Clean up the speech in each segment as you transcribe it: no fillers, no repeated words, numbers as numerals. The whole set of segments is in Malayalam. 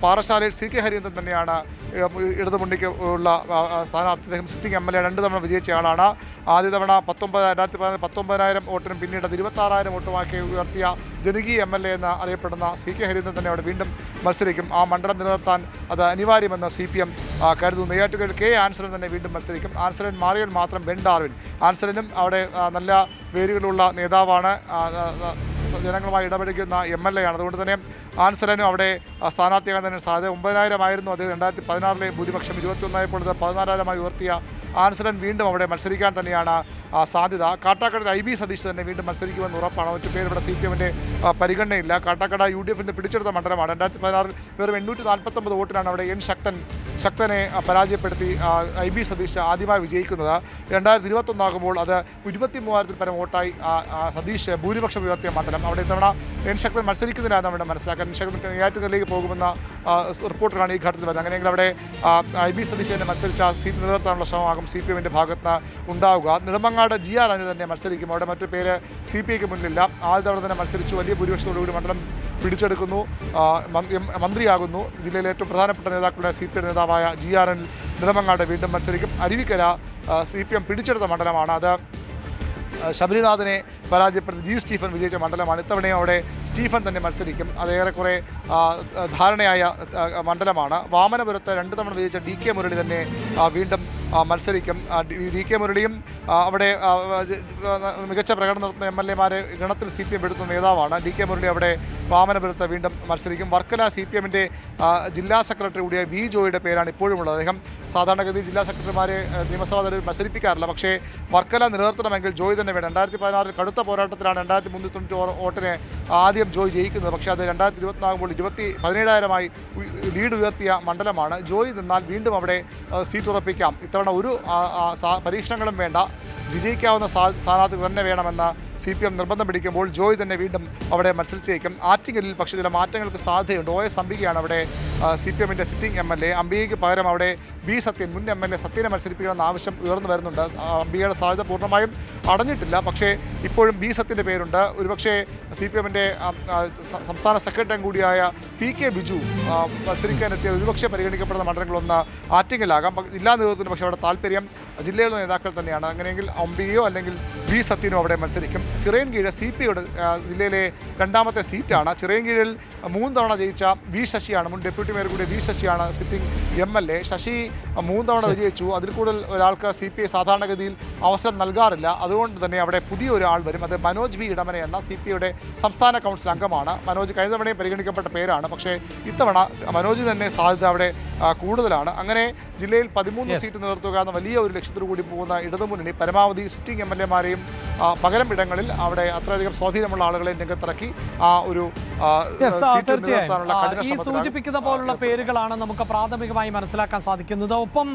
പാറശാലയിൽ CK ഹരീന്ദ്രൻ തന്നെയാണ് ഇടതുമുന്നണിക്ക് ഉള്ള സ്ഥാനാർത്ഥി. അദ്ദേഹം സിറ്റിംഗ് MLA 2 തവണ വിജയിച്ച ആളാണ്. ആദ്യ തവണ 19,000 വോട്ടിനും പിന്നീട് 26,000 വോട്ടുമാക്കി ഉയർത്തിയ ജനകീയ MLA എന്ന് അറിയപ്പെടുന്ന CK ഹരീന്ദ്രൻ തന്നെ അവിടെ വീണ്ടും മത്സരിക്കും. ആ മണ്ഡലം നിലനിർത്താൻ അത് അനിവാര്യമെന്ന് CPM കരുതുന്നു. നെയ്യാറ്റുകരയിൽ K ആൻസലൻ തന്നെ വീണ്ടും മത്സരിക്കും. ആൻസലൻ മാറിയാൽ മാത്രം ബെൻ ഡാർവിൻ. ആൻസലനും അവിടെ നല്ല വേരുകളുള്ള നേതാവാണ്, ജനങ്ങളുമായി ഇടപെടുന്ന MLA ആണ്. അതുകൊണ്ട് തന്നെ ആൻസലനും അവിടെ സ്ഥാനാർത്ഥിയാകാൻ തന്നെ സാധ്യത. 9,000 ആയിരുന്നു അദ്ദേഹം 2016 ഭൂരിപക്ഷം. 21 ആയപ്പോൾ 14,000 ഉയർത്തിയ ആൻസലൻ വീണ്ടും അവിടെ മത്സരിക്കാൻ തന്നെയാണ് സാധ്യത. കാട്ടാക്കട IB സതീഷ് തന്നെ വീണ്ടും മത്സരിക്കുമെന്ന് ഉറപ്പാണ്. മറ്റു പേര് ഇവിടെ CPMന്റെ പരിഗണനയില്ല. കാട്ടാക്കട UDFന്റെ പിടിച്ചെടുത്ത മണ്ഡലമാണ്. 2016 വെറും 849 വോട്ടിനാണ് അവിടെ ശക്തനെ പരാജയപ്പെടുത്തി IB സതീഷ് ആദ്യമായി വിജയിക്കുന്നത്. 2021 ആകുമ്പോൾ അത് 23,000 പരം വോട്ടായി സതീഷ് ഭൂരിപക്ഷം ഉയർത്തിയ മണ്ഡലം. അവിടെ ഇത്തവണ ശക്തൻ മത്സരിക്കുന്നില്ല നമ്മുടെ മനസ്സിലാക്കാൻ. ശക്തൻ നെയ്യാറ്റുകരയിലേക്ക് പോകുമെന്ന റിപ്പോർട്ടുകളാണ് ഈ ഘട്ടത്തിൽ വരുന്നത്. അങ്ങനെയെങ്കിൽ അവിടെ IB സതീഷ് തന്നെ മത്സരിച്ച സീറ്റ് നിലനിർത്താനുള്ള ശ്രമമാകും CPMന്റെ ഭാഗത്ത് ഉണ്ടാവുക. നെടുമങ്ങാട് GR അനിൽ തന്നെ മത്സരിക്കും. അവിടെ മറ്റു പേര് CPIക്ക് മുന്നിലില്ല. ആദ്യ തവണ തന്നെ മത്സരിച്ചു, വലിയ ഭൂരിപക്ഷത്തോടുകൂടി മണ്ഡലം പിടിച്ചെടുക്കുന്നു, മന്ത്രിയാകുന്നു. ജില്ലയിലെ ഏറ്റവും പ്രധാനപ്പെട്ട നേതാക്കളുടെ CPI നേതാവായ GR അനിൽ നെടുമങ്ങാട് വീണ്ടും മത്സരിക്കും. അരുവിക്കര CPM പിടിച്ചെടുത്ത മണ്ഡലമാണ്. അത് ശബരിനാഥിനെ പരാജയപ്പെടുത്തി G. സ്റ്റീഫൻ വിജയിച്ച മണ്ഡലമാണ്. ഇത്തവണയും അവിടെ സ്റ്റീഫൻ തന്നെ മത്സരിക്കും. അത് ഏറെക്കുറെ ധാരണയായ മണ്ഡലമാണ്. വാമനപുരത്ത് 2 തവണ വിജയിച്ച DK മുരളി തന്നെ വീണ്ടും മത്സരിക്കും. DK മുരളിയും അവിടെ മികച്ച പ്രകടനം നടത്തുന്ന MLA ഗണത്തിൽ CPM എടുത്ത നേതാവാണ്. DK മുരളി അവിടെ വാമനപുരത്ത് വീണ്ടും മത്സരിക്കും. വർക്കല CPMന്റെ ജില്ലാ സെക്രട്ടറി കൂടിയ V. ജോയിയുടെ പേരാണ് ഇപ്പോഴും ഉള്ളത്. അദ്ദേഹം സാധാരണഗതി ജില്ലാ സെക്രട്ടറിമാരെ നിയമസഭാ തെരഞ്ഞെടുപ്പിൽ മത്സരിപ്പിക്കാറില്ല. പക്ഷേ വർക്കല നിലനിർത്തണമെങ്കിൽ ജോയ് തന്നെ വേണം. 2016 കടുത്ത പോരാട്ടത്തിലാണ് 2390 വോട്ടിന് ആദ്യം ജോയ് ജയിക്കുന്നത്. പക്ഷേ അത് 2021 ആകുമ്പോൾ 17,000 ലീഡ് ഉയർത്തിയ മണ്ഡലമാണ്. ജോയ് നിന്നാൽ വീണ്ടും അവിടെ സീറ്റ് ഉറപ്പിക്കാം. ഇത്തവണ ഒരു പരീക്ഷണങ്ങളും വേണ്ട, വിജയിക്കാവുന്ന സ്ഥാനാർത്ഥികൾ തന്നെ വേണമെന്ന് CPM നിർബന്ധം പിടിക്കുമ്പോൾ ജോയ് തന്നെ വീണ്ടും അവിടെ മത്സരിച്ചേക്കും. ആറ്റിങ്ങലിൽ പക്ഷേ ചില മാറ്റങ്ങൾക്ക് സാധ്യതയുണ്ട്. OS അംബികയാണ് അവിടെ CPMന്റെ സിറ്റിംഗ് MLA. അംബികയ്ക്ക് പകരം അവിടെ B. സത്യൻ, മുൻ MLA സത്യനെ മത്സരിപ്പിക്കണമെന്ന ആവശ്യം ഉയർന്നു വരുന്നുണ്ട്. അംബികയുടെ സാധ്യത പൂർണ്ണമായും അടഞ്ഞിട്ടില്ല. പക്ഷേ ഇപ്പോഴും B. സത്യൻ്റെ പേരുണ്ട്. ഒരുപക്ഷേ CPMന്റെ സംസ്ഥാന സെക്രട്ടറി കൂടിയായ PK ബിജു മത്സരിക്കാനെത്തിയ ഒരുപക്ഷെ പരിഗണിക്കപ്പെടുന്ന മണ്ഡലങ്ങളൊന്ന് ആറ്റിങ്ങലാകാം. ജില്ലാ നേതൃത്വത്തിന് പക്ഷേ അവിടെ താല്പര്യം ജില്ലയിലെ നേതാക്കൾ തന്നെയാണ്. അങ്ങനെയെങ്കിൽ അംബികയോ അല്ലെങ്കിൽ B. സത്യനോ അവിടെ മത്സരിക്കും. ചിറയൻകീഴ് CPയുടെ ജില്ലയിലെ 2ാമത്തെ സീറ്റാണ്. ചിറയൻകീഴിൽ 3 തവണ ജയിച്ച V. ശശിയാണ്, മുൻ ഡെപ്യൂട്ടി മേയർ കൂടിയ V. ശശിയാണ് സിറ്റിംഗ് MLA. ശശി 3 തവണ വിജയിച്ചു. അതിൽ കൂടുതൽ ഒരാൾക്ക് CPI സാധാരണഗതിയിൽ അവസരം നൽകാറില്ല. അതുകൊണ്ട് തന്നെ അവിടെ പുതിയൊരാൾ വരും. അത് മനോജ് V. ഇടമന എന്ന CPയുടെ സംസ്ഥാന കൗൺസിൽ അംഗമാണ്. മനോജ് കഴിഞ്ഞ തവണയും പരിഗണിക്കപ്പെട്ട പേരാണ്. പക്ഷേ ഇത്തവണ മനോജ് തന്നെ സാധ്യത അവിടെ കൂടുതലാണ്. അങ്ങനെ ജില്ലയിൽ 13 സീറ്റ് നിലനിർത്തുക എന്ന വലിയ ഒരു ലക്ഷ്യത്തോടു കൂടി പോകുന്ന ഇടതുമുന്നണി പരമാവധി സിറ്റിംഗ് MLA-മാരെയും പകരം ഇടങ്ങളിൽ അവിടെ അത്രയധികം സ്വാധീനമുള്ള ആളുകളെ രംഗത്തിറക്കി ആ ഒരു ഈ സൂചിപ്പിക്കുന്ന പോലുള്ള പേരുകളാണ് നമുക്ക് പ്രാഥമികമായി മനസ്സിലാക്കാൻ സാധിക്കുന്നത്. ഒപ്പം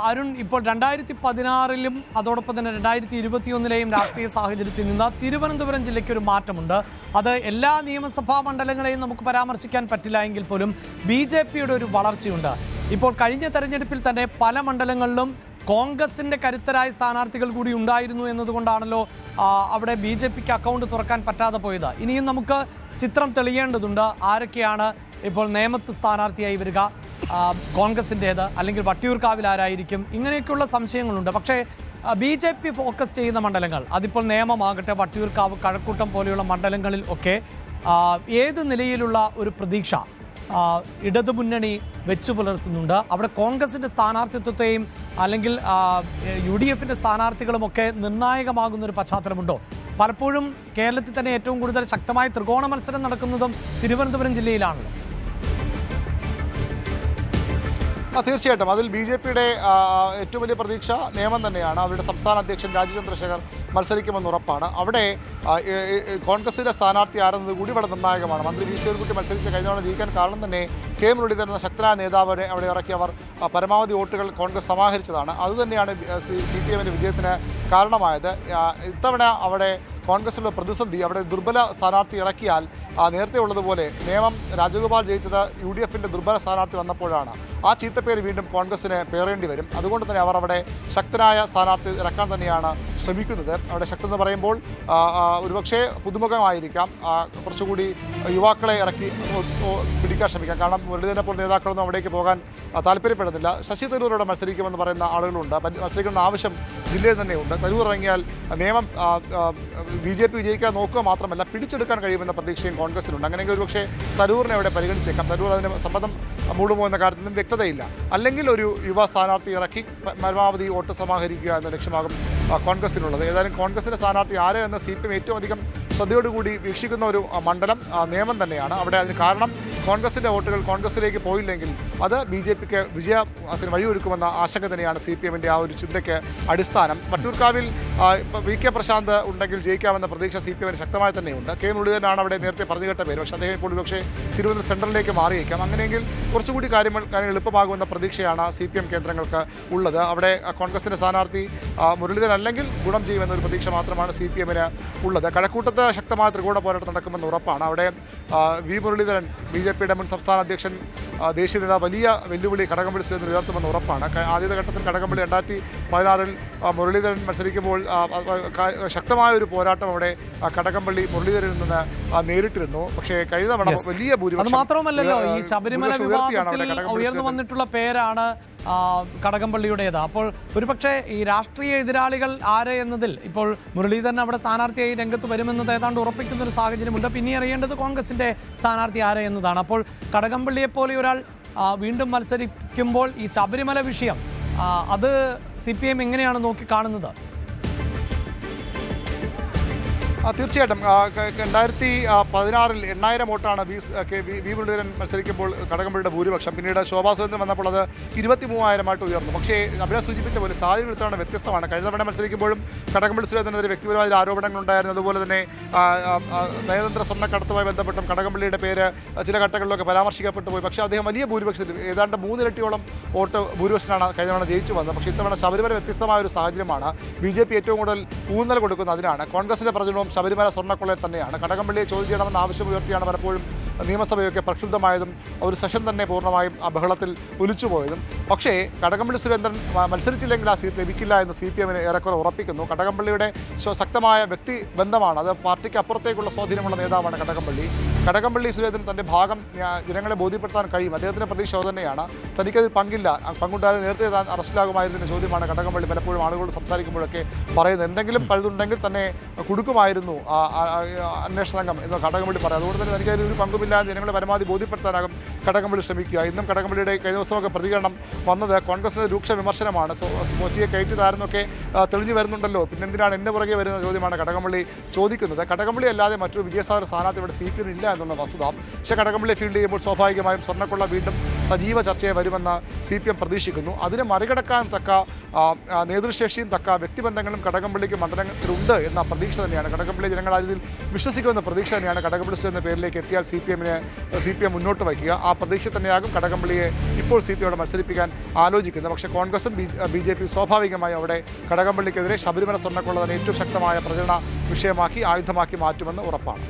അരുൺ, ഇപ്പോൾ 2016 അതോടൊപ്പം തന്നെ 2021 രാഷ്ട്രീയ സാഹചര്യത്തിൽ നിന്ന് തിരുവനന്തപുരം ജില്ലയ്ക്ക് ഒരു മാറ്റമുണ്ട്. അത് എല്ലാ നിയമസഭാ മണ്ഡലങ്ങളെയും നമുക്ക് പരാമർശിക്കാൻ പറ്റില്ല എങ്കിൽ പോലും BJPയുടെ ഒരു വളർച്ചയുണ്ട്. ഇപ്പോൾ കഴിഞ്ഞ തെരഞ്ഞെടുപ്പിൽ തന്നെ പല മണ്ഡലങ്ങളിലും കോൺഗ്രസിന്റെ കരുത്തരായ സ്ഥാനാർത്ഥികൾ കൂടി ഉണ്ടായിരുന്നു എന്നതുകൊണ്ടാണല്ലോ അവിടെ BJPക്ക് അക്കൗണ്ട് തുറക്കാൻ പറ്റാതെ പോയത്. ഇനിയും നമുക്ക് ചിത്രം തെളിയേണ്ടതുണ്ട്. ആരൊക്കെയാണ് ഇപ്പോൾ നേമത്ത് സ്ഥാനാർത്ഥിയായി വരിക, കോൺഗ്രസിൻ്റേത്, അല്ലെങ്കിൽ വട്ടിയൂർക്കാവിൽ ആരായിരിക്കും, ഇങ്ങനെയൊക്കെയുള്ള സംശയങ്ങളുണ്ട്. പക്ഷേ BJP ഫോക്കസ് ചെയ്യുന്ന മണ്ഡലങ്ങൾ, അതിപ്പോൾ നേമമാകട്ടെ, വട്ടിയൂർക്കാവ്, കഴക്കൂട്ടം പോലെയുള്ള മണ്ഡലങ്ങളിൽ ഒക്കെ ഏത് നിലയിലുള്ള ഒരു പ്രതീക്ഷ ഇടതുമുന്നണി വെച്ചു പുലർത്തുന്നുണ്ട്? അവിടെ കോൺഗ്രസിൻ്റെ സ്ഥാനാർത്ഥിത്വത്തെയും അല്ലെങ്കിൽ UDFന്റെ സ്ഥാനാർത്ഥികളുമൊക്കെ നിർണായകമാകുന്ന ഒരു പശ്ചാത്തലമുണ്ടോ? പലപ്പോഴും കേരളത്തിൽ തന്നെ ഏറ്റവും കൂടുതൽ ശക്തമായ ത്രികോണ മത്സരം നടക്കുന്നതും തിരുവനന്തപുരം ജില്ലയിലാണല്ലോ. തീർച്ചയായിട്ടും അതിൽ BJPയുടെ ഏറ്റവും വലിയ പ്രതീക്ഷ നിയമം തന്നെയാണ്. അവരുടെ സംസ്ഥാന അധ്യക്ഷൻ രാജീവ് ചന്ദ്രശേഖർ മത്സരിക്കുമെന്ന് ഉറപ്പാണ്. അവിടെ കോൺഗ്രസിൻ്റെ സ്ഥാനാർത്ഥി ആരെന്നത് കൂടി ഇവിടെ നിർണായകമാണ്. മന്ത്രി V. ശിവൻകുട്ടി മത്സരിച്ച് കഴിഞ്ഞ തവണ ജയിക്കാൻ കാരണം തന്നെ K. മുരളീധരൻ എന്ന ശക്തനായ നേതാവിനെ അവിടെ ഇറക്കി അവർ പരമാവധി വോട്ടുകൾ കോൺഗ്രസ് സമാഹരിച്ചതാണ്. അതുതന്നെയാണ് CPMന്റെ വിജയത്തിന് കാരണമായത്. ഇത്തവണ അവിടെ കോൺഗ്രസിലുള്ള പ്രതിസന്ധി, അവിടെ ദുർബല സ്ഥാനാർത്ഥി ഇറക്കിയാൽ നേരത്തെ ഉള്ളതുപോലെ നിയമം രാജഗോപാൽ ജയിച്ചത് UDFന്റെ ദുർബല സ്ഥാനാർത്ഥി വന്നപ്പോഴാണ്. ആ ചീത്തപ്പേര് വീണ്ടും കോൺഗ്രസിന് പേറേണ്ടി വരും. അതുകൊണ്ട് തന്നെ അവർ അവിടെ ശക്തനായ സ്ഥാനാർത്ഥി ഇറക്കാൻ തന്നെയാണ് ശ്രമിക്കുന്നത്. അവിടെ ശക്തി എന്ന് പറയുമ്പോൾ ഒരുപക്ഷെ പുതുമുഖമായിരിക്കാം, കുറച്ചുകൂടി യുവാക്കളെ ഇറക്കി പിടിക്കാൻ ശ്രമിക്കാം. കാരണം മുരളീധരനെ പോലെ നേതാക്കളൊന്നും അവിടേക്ക് പോകാൻ താല്പര്യപ്പെടുന്നില്ല. ശശി തരൂരോടെ മത്സരിക്കുമെന്ന് പറയുന്ന ആളുകളുണ്ട്. മത്സരിക്കുന്ന ആവശ്യം ജില്ലയിൽ തന്നെയുണ്ട്. തരൂർ ഇറങ്ങിയാൽ നിയമം BJP വിജയിക്കാൻ നോക്കുക മാത്രമല്ല പിടിച്ചെടുക്കാൻ കഴിയുമെന്ന പ്രതീക്ഷയും കോൺഗ്രസിനുണ്ട്. അങ്ങനെയെങ്കിൽ ഒരുപക്ഷെ തരൂരിനെ അവിടെ പരിഗണിച്ചേക്കാം. തരൂർ അതിന് സമ്മതം മൂടുമോ എന്ന കാര്യത്തിലും വ്യക്തതയില്ല. അല്ലെങ്കിൽ ഒരു യുവ സ്ഥാനാർത്ഥി ഇറക്കി പരമാവധി വോട്ട് സമാഹരിക്കുക എന്ന ലക്ഷ്യമാകും കോൺഗ്രസിനുള്ളത്. ഏതായാലും കോൺഗ്രസിൻ്റെ സ്ഥാനാർത്ഥി ആര് എന്ന് CPM ഏറ്റവും അധികം ശ്രദ്ധയോടുകൂടി വീക്ഷിക്കുന്ന ഒരു മണ്ഡലം നിയമം തന്നെയാണ്. അവിടെ അതിന് കാരണം കോൺഗ്രസിൻ്റെ വോട്ടുകൾ കോൺഗ്രസിലേക്ക് പോയില്ലെങ്കിൽ അത് BJPക്ക് വിജയത്തിന് വഴിയൊരുക്കുമെന്ന ആശങ്ക തന്നെയാണ് CPMൻ്റെ ആ ഒരു ചിന്തയ്ക്ക് അടിസ്ഥാനം. വട്ടിയൂർക്കാവിൽ VK പ്രശാന്ത് ഉണ്ടെങ്കിൽ ജയിക്കാമെന്ന പ്രതീക്ഷ CPMന് ശക്തമായി തന്നെയുണ്ട്. K മുരളീധരനാണ് അവിടെ നേരത്തെ പറഞ്ഞു കേട്ട പേര്. പക്ഷേ അദ്ദേഹം ഇപ്പോൾ ഒരുപക്ഷെ തിരുവനന്തപുരം സെൻട്രലിലേക്ക് മാറിയേക്കാം. അങ്ങനെയെങ്കിൽ കുറച്ചുകൂടി കാര്യങ്ങൾ എളുപ്പമാകുമെന്ന പ്രതീക്ഷയാണ് CPM കേന്ദ്രങ്ങൾക്ക് ഉള്ളത്. അവിടെ കോൺഗ്രസിൻ്റെ സ്ഥാനാർത്ഥി മുരളീധരൻ അല്ലെങ്കിൽ ഗുണം ചെയ്യുമെന്നൊരു പ്രതീക്ഷ മാത്രമാണ് CPMന് ഉള്ളത്. കഴക്കൂട്ടത്ത് ശക്തമായ ത്രികോണ പോരാട്ടം നടക്കുമെന്ന് ഉറപ്പാണ്. അവിടെ V മുരളീധരൻ BJPയുടെ മുൻ സംസ്ഥാന അധ്യക്ഷൻ, ദേശീയ നേതാവ് വലിയ വെല്ലുവിളി കടകംപള്ളി സുരേന്ദ്രൻ ഉയർത്തുമെന്ന് ഉറപ്പാണ്. ആദ്യത്തെ ഘട്ടത്തിൽ കടകംപള്ളി 2016 മുരളീധരൻ മത്സരിക്കുമ്പോൾ ശക്തമായ ഒരു പോരാട്ടം അവിടെ കടകംപള്ളി മുരളീധരനിൽ നിന്ന് നേരിട്ടിരുന്നു. പക്ഷേ കഴിഞ്ഞ തവണ വലിയ ഭൂരിപക്ഷം. അത് മാത്രമല്ലല്ലോ, ഈ ശബരിമല വിവാദത്തിൽ ഉയർന്നു വന്നിട്ടുള്ള പേരാണ് കടകംപള്ളിയുടേത്. അപ്പോൾ ഒരുപക്ഷെ ഈ രാഷ്ട്രീയ എതിരാളികൾ ആര് എന്നതിൽ ഇപ്പോൾ മുരളീധരൻ അവിടെ സ്ഥാനാർത്ഥിയായി രംഗത്ത് വരുമെന്നത് ഏതാണ്ട് ഉറപ്പിക്കുന്ന ഒരു സാഹചര്യമുണ്ട്. പിന്നെ അറിയേണ്ടത് കോൺഗ്രസിന്റെ സ്ഥാനാർത്ഥി ആര് എന്നതാണ്. അപ്പോൾ കടകംപള്ളിയെപ്പോലെ ഒരാൾ വീണ്ടും മത്സരിക്കുമ്പോൾ ഈ ശബരിമല വിഷയം അത് CPM എങ്ങനെയാണ് നോക്കിക്കാണുന്നത്? തീർച്ചയായിട്ടും 2016 8000 വോട്ടാണ് V മുരളീധരൻ മത്സരിക്കുമ്പോൾ കടകംപള്ളിയുടെ ഭൂരിപക്ഷം. പിന്നീട് ശോഭാ സുരേന്ദ്രൻ വന്നപ്പോൾ അത് 23,000 ഉയർന്നു. പക്ഷേ അഭിനയ സൂചിപ്പിച്ച പോലെ സാഹചര്യം എടുത്താണ് വ്യത്യസ്തമാണ്. കഴിഞ്ഞ തവണ മത്സരിക്കുമ്പോഴും കടകംപള്ളി സുരേന്ദ്രനെതിരെ വ്യക്തിപരമായ ആരോപണങ്ങളുണ്ടായിരുന്നു. അതുപോലെ തന്നെ നയതന്ത്ര സ്വർണ്ണക്കടത്തുമായി ബന്ധപ്പെട്ടും കടകംപള്ളിയുടെ പേര് ചില ഘട്ടങ്ങളിലൊക്കെ പരാമർശിക്കപ്പെട്ടു പോയി. പക്ഷേ അദ്ദേഹം വലിയ ഭൂരിപക്ഷത്തിൽ ഏതാണ്ട് 3 ഇരട്ടിയോളം വോട്ട് ഭൂരിപക്ഷത്തിനാണ് കഴിഞ്ഞ തവണ ജയിച്ചു വന്നത്. പക്ഷേ ഇത്തവണ ശബരിമല വ്യത്യസ്തമായ ഒരു സാഹചര്യമാണ്. BJP ഏറ്റവും കൂടുതൽ ഊന്നൽ കൊടുക്കുന്നത് അതിനാണ്. കോൺഗ്രസിൻ്റെ പ്രചരണവും ശബരിമല സ്വർണ്ണക്കൊള്ളയിൽ തന്നെയാണ്. കടകംപള്ളിയെ ചോദ്യം ചെയ്യണമെന്ന ആവശ്യം ഉയർത്തിയാണ് പലപ്പോഴും നിയമസഭയൊക്കെ പ്രക്ഷുബ്ധമായതും ഒരു സെഷൻ തന്നെ പൂർണ്ണമായും ആ ബഹളത്തിൽ ഒലിച്ചുപോയതും. പക്ഷേ കടകംപള്ളി സുരേന്ദ്രൻ മത്സരിച്ചില്ലെങ്കിൽ ആ സീറ്റ് ലഭിക്കില്ല എന്ന് CPMന് ഏറെക്കുറെ ഉറപ്പിക്കുന്നു. കടകംപള്ളിയുടെ ശക്തമായ വ്യക്തിബന്ധമാണ്, അത് പാർട്ടിക്ക് അപ്പുറത്തേക്കുള്ള സ്വാധീനമുള്ള നേതാവാണ് കടകംപള്ളി സുരേന്ദ്രൻ തൻ്റെ ഭാഗം ജനങ്ങളെ ബോധ്യപ്പെടുത്താൻ കഴിയും. അദ്ദേഹത്തിൻ്റെ പ്രതീക്ഷ തന്നെയാണ്. തനിക്കതിൽ പങ്കില്ല, പങ്കുണ്ടായത് നേരത്തെ താൻ അറസ്റ്റിലാകുമായിരുന്ന ചോദ്യമാണ് കടകംപള്ളി പലപ്പോഴും ആളുകളോട് സംസാരിക്കുമ്പോഴൊക്കെ പറയുന്നത്. എന്തെങ്കിലും പഴുതുണ്ടെങ്കിൽ തന്നെ കൊടുക്കുമായിരുന്നു അന്വേഷണ സംഘം എന്ന് കടകംപള്ളി പറയും. അതുകൊണ്ട് തന്നെ തനിക്കതിൽ ഒരു പങ്കുമില്ലാതെ ജനങ്ങളെ പരമാവധി ബോധ്യപ്പെടുത്താനാകും കടകംപള്ളി ശ്രമിക്കുക. ഇന്നും കടകംപള്ളിയുടെ കഴിഞ്ഞ ദിവസമൊക്കെ പ്രതികരണം വന്നത് കോൺഗ്രസിൻ്റെ രൂക്ഷ വിമർശനമാണ്. സ്മോറ്റിയെ കയറ്റിയതാരെന്നൊക്കെ തെളിഞ്ഞു വരുന്നുണ്ടല്ലോ, പിന്നെന്തിനാണ് എന്നെ പുറകെ വരുന്ന ചോദ്യമാണ് കടകംപള്ളി ചോദിക്കുന്നത്. കടകംപള്ളി അല്ലാതെ മറ്റൊരു വിജയസാഗർ സ്ഥാനാർത്ഥി ഇവിടെ CPM ഇല്ല എന്നുള്ള വസ്തുത. പക്ഷേ കടകംപള്ളിയെ ഫീൽഡ് ചെയ്യുമ്പോൾ സ്വാഭാവികമായും സ്വർണ്ണക്കൊള്ള വീണ്ടും സജീവ ചർച്ചയെ വരുമെന്ന് CPM പ്രതീക്ഷിക്കുന്നു. അതിനെ മറികടക്കാൻ തക്ക നേതൃശേഷിയും തക്ക വ്യക്തിബന്ധങ്ങളും കടകംപള്ളിക്ക് മണ്ഡലത്തിലുണ്ട് എന്ന പ്രതീക്ഷ തന്നെയാണ്. കടകംപള്ളി ജനങ്ങൾ അതിൽ വിശ്വസിക്കുമെന്ന പ്രതീക്ഷ തന്നെയാണ് കടകംപള്ളി എന്ന പേരിലേക്ക് എത്തിയാൽ CPM മുന്നോട്ട് വയ്ക്കുക. ആ പ്രതീക്ഷ തന്നെയാകും കടകംപള്ളിയെ ഇപ്പോൾ CPMയോട് മത്സരിപ്പിക്കാൻ ആലോചിക്കുന്നത്. പക്ഷേ കോൺഗ്രസും BJP സ്വാഭാവികമായി അവിടെ കടകംപള്ളിക്കെതിരെ ശബരിമല സ്വർണ്ണക്കൊള്ള തന്നെ ഏറ്റവും ശക്തമായ പ്രചരണ വിഷയമാക്കി ആയുധമാക്കി മാറ്റുമെന്ന് ഉറപ്പാണ്.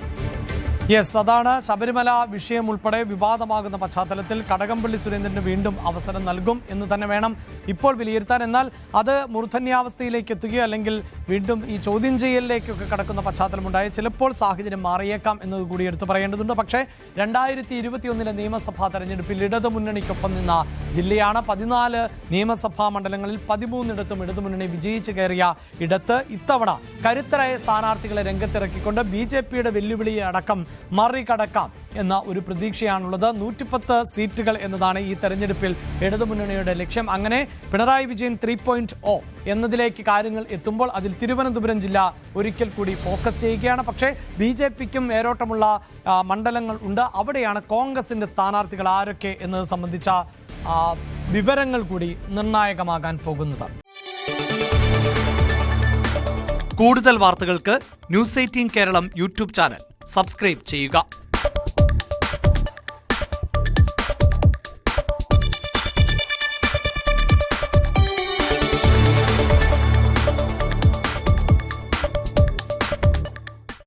അതാണ് ശബരിമല വിഷയം ഉൾപ്പെടെ വിവാദമാകുന്ന പശ്ചാത്തലത്തിൽ കടകംപള്ളി സുരേന്ദ്രന് വീണ്ടും അവസരം നൽകും എന്ന് തന്നെ വേണം ഇപ്പോൾ വിലയിരുത്താൻ. എന്നാൽ അത് മൂർധന്യാവസ്ഥയിലേക്ക് എത്തുകയോ അല്ലെങ്കിൽ വീണ്ടും ഈ ചോദ്യം ചെയ്യലിലേക്കൊക്കെ കടക്കുന്ന ചിലപ്പോൾ സാഹചര്യം മാറിയേക്കാം എന്നതുകൂടി എടുത്തു പറയേണ്ടതുണ്ട്. പക്ഷേ 2021 നിയമസഭാ തെരഞ്ഞെടുപ്പിൽ ഇടതുമുന്നണിക്കൊപ്പം നിന്ന ജില്ലയാണ്. 14 നിയമസഭാ മണ്ഡലങ്ങളിൽ 13 ഇടതുമുന്നണി വിജയിച്ചു കയറിയ ഇടത്ത് ഇത്തവണ കരുത്തരായ സ്ഥാനാർത്ഥികളെ രംഗത്തിറക്കിക്കൊണ്ട് BJPയുടെ വെല്ലുവിളിയെ അടക്കം മറികടക്കാം എന്ന ഒരു പ്രതീക്ഷയാണുള്ളത്. 110 സീറ്റുകൾ എന്നതാണ് ഈ തെരഞ്ഞെടുപ്പിൽ ഇടതുമുന്നണിയുടെ ലക്ഷ്യം. അങ്ങനെ പിണറായി വിജയൻ 3.0 എന്നതിലേക്ക് കാര്യങ്ങൾ എത്തുമ്പോൾ അതിൽ തിരുവനന്തപുരം ജില്ല ഒരിക്കൽ കൂടി ഫോക്കസ് ചെയ്യുകയാണ്. പക്ഷേ BJPക്കും ഏരോട്ടമുള്ള മണ്ഡലങ്ങൾ ഉണ്ട്. അവിടെയാണ് കോൺഗ്രസിന്റെ സ്ഥാനാർത്ഥികൾ ആരൊക്കെ എന്നത് സംബന്ധിച്ച വിവരങ്ങൾ കൂടി നിർണായകമാകാൻ പോകുന്നത്. കൂടുതൽ വാർത്തകൾക്ക് News 18 Keralam YouTube channel subscribe ചെയ്യുക.